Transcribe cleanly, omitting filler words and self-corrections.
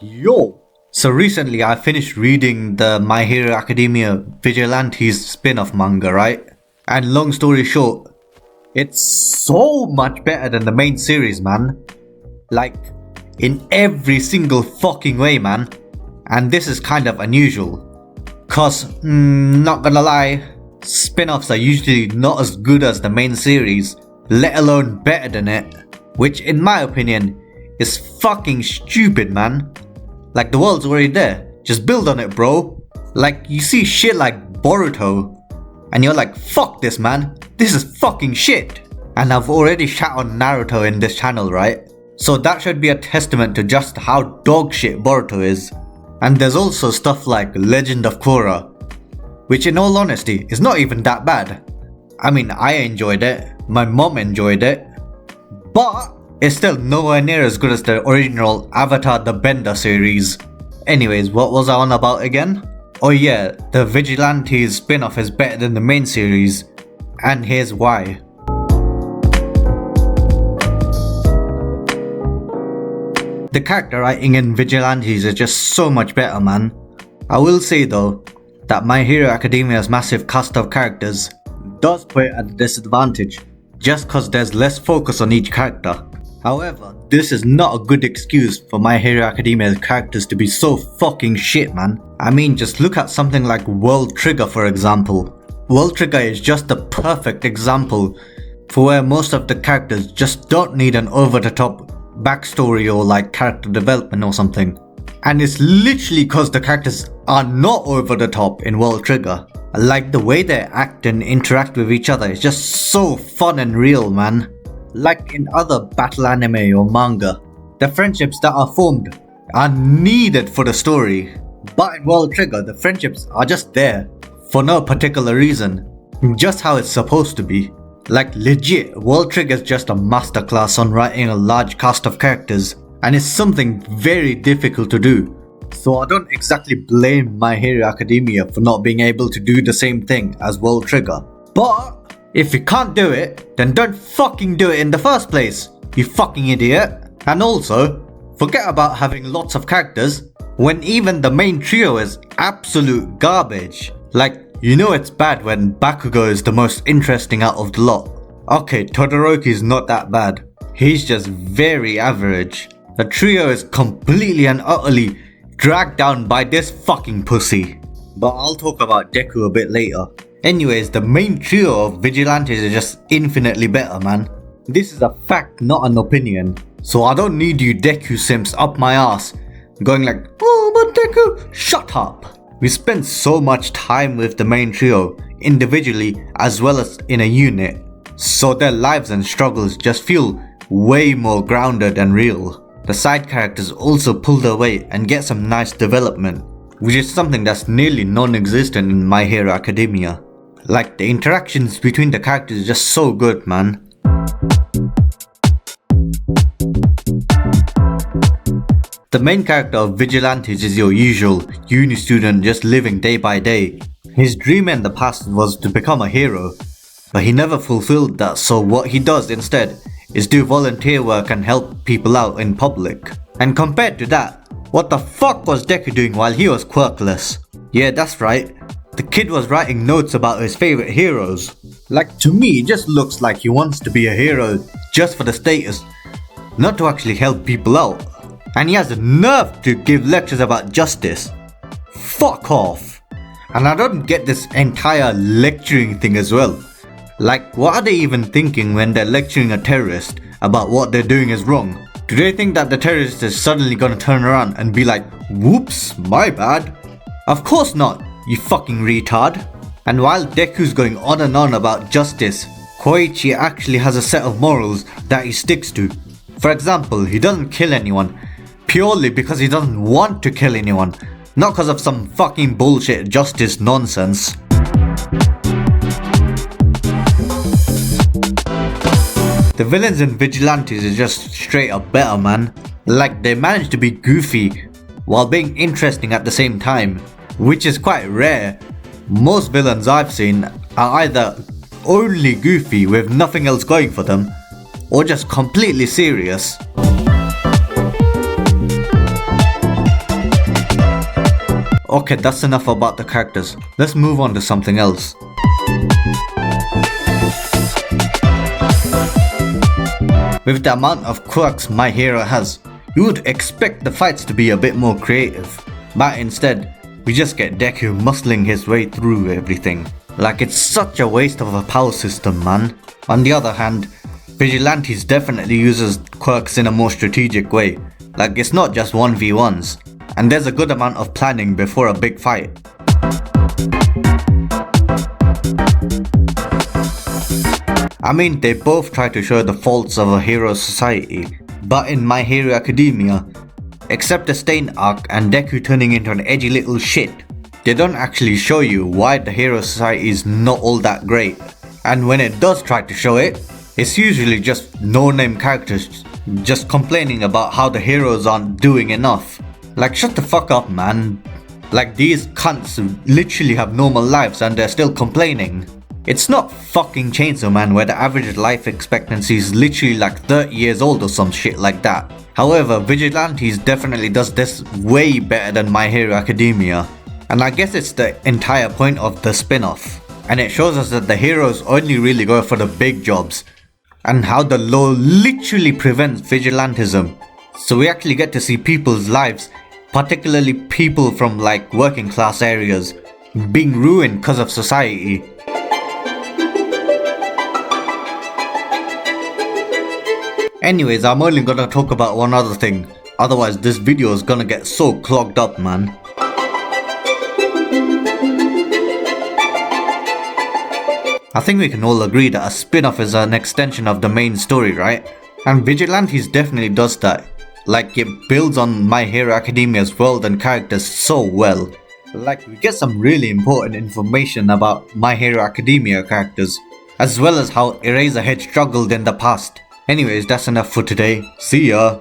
Yo! So recently I finished reading the My Hero Academia Vigilantes spin-off manga, right? And long story short, it's so much better than the main series, man. Like, in every single fucking way, man. And this is kind of unusual. Cause, not gonna lie, spin-offs are usually not as good as the main series, let alone better than it. Which, in my opinion, is fucking stupid, man. Like, the world's already there. Just build on it, bro. Like, you see shit like Boruto, and you're like, fuck this, man. This is fucking shit. And I've already shat on Naruto in this channel, right? So that should be a testament to just how dog shit Boruto is. And there's also stuff like Legend of Korra, which in all honesty is not even that bad. I mean, I enjoyed it, my mom enjoyed it, but it's still nowhere near as good as the original Avatar the Bender series. Anyways, what was I on about again? Oh yeah, the Vigilantes spin-off is better than the main series, and here's why. The character writing in Vigilantes is just so much better, man. I will say though, that My Hero Academia's massive cast of characters does put it at a disadvantage, just cause there's less focus on each character. However, this is not a good excuse for My Hero Academia's characters to be so fucking shit, man. I mean, just look at something like World Trigger, for example. World Trigger is just the perfect example for where most of the characters just don't need an over-the-top backstory or like character development or something. And it's literally cause the characters are not over the top in World Trigger. Like, the way they act and interact with each other is just so fun and real, man. Like in other battle anime or manga, the friendships that are formed are needed for the story. But in World Trigger, the friendships are just there for no particular reason, just how it's supposed to be. Like, legit, World Trigger is just a masterclass on writing a large cast of characters, and it's something very difficult to do. So I don't exactly blame My Hero Academia for not being able to do the same thing as World Trigger. But if you can't do it, then don't fucking do it in the first place, you fucking idiot. And also, forget about having lots of characters when even the main trio is absolute garbage. Like, you know it's bad when Bakugo is the most interesting out of the lot. Okay, Todoroki's not that bad, he's just very average. The trio is completely and utterly dragged down by this fucking pussy. But I'll talk about Deku a bit later. Anyways, the main trio of Vigilantes is just infinitely better, man. This is a fact, not an opinion. So I don't need you Deku simps up my ass going like, oh but Deku, shut up. We spent so much time with the main trio, individually as well as in a unit, so their lives and struggles just feel way more grounded and real. The side characters also pull their weight and get some nice development, which is something that's nearly non-existent in My Hero Academia. Like, the interactions between the characters is just so good, man. The main character of Vigilantes is your usual uni student just living day by day. His dream in the past was to become a hero, but he never fulfilled that, so what he does instead is do volunteer work and help people out in public. And compared to that, what the fuck was Deku doing while he was quirkless? Yeah, that's right. The kid was writing notes about his favorite heroes. Like, to me, it just looks like he wants to be a hero just for the status, not to actually help people out. And he has the nerve to give lectures about justice. Fuck off. And I don't get this entire lecturing thing as well. Like, what are they even thinking when they're lecturing a terrorist about what they're doing is wrong? Do they think that the terrorist is suddenly gonna turn around and be like, whoops, my bad? Of course not, you fucking retard. And while Deku's going on and on about justice, Koichi actually has a set of morals that he sticks to. For example, he doesn't kill anyone purely because he doesn't want to kill anyone, not because of some fucking bullshit justice nonsense. The villains in Vigilantes is just straight up better, man. Like, they manage to be goofy while being interesting at the same time, which is quite rare. Most villains I've seen are either only goofy with nothing else going for them, or just completely serious. Okay, that's enough about the characters. Let's move on to something else. With the amount of quirks My Hero has, you would expect the fights to be a bit more creative. But instead, we just get Deku muscling his way through everything. Like, it's such a waste of a power system, man. On the other hand, Vigilantes definitely uses quirks in a more strategic way. Like, it's not just 1v1s. And there's a good amount of planning before a big fight. I mean, they both try to show the faults of a hero society, but in My Hero Academia, except the Stain arc and Deku turning into an edgy little shit, they don't actually show you why the hero society is not all that great. And when it does try to show it, it's usually just no-name characters just complaining about how the heroes aren't doing enough. Like, shut the fuck up, man. Like, these cunts literally have normal lives and they're still complaining. It's not fucking Chainsaw Man where the average life expectancy is literally like 30 years old or some shit like that. However, Vigilantes definitely does this way better than My Hero Academia. And I guess it's the entire point of the spin-off. And it shows us that the heroes only really go for the big jobs. And how the law literally prevents vigilantism. So we actually get to see people's lives, particularly people from like working class areas, being ruined because of society. Anyways, I'm only gonna talk about one other thing, otherwise this video is gonna get so clogged up, man. I think we can all agree that a spin-off is an extension of the main story, right? And Vigilantes definitely does that. Like, it builds on My Hero Academia's world and characters so well. Like, we get some really important information about My Hero Academia characters, as well as how Eraserhead struggled in the past. Anyways, that's enough for today. See ya!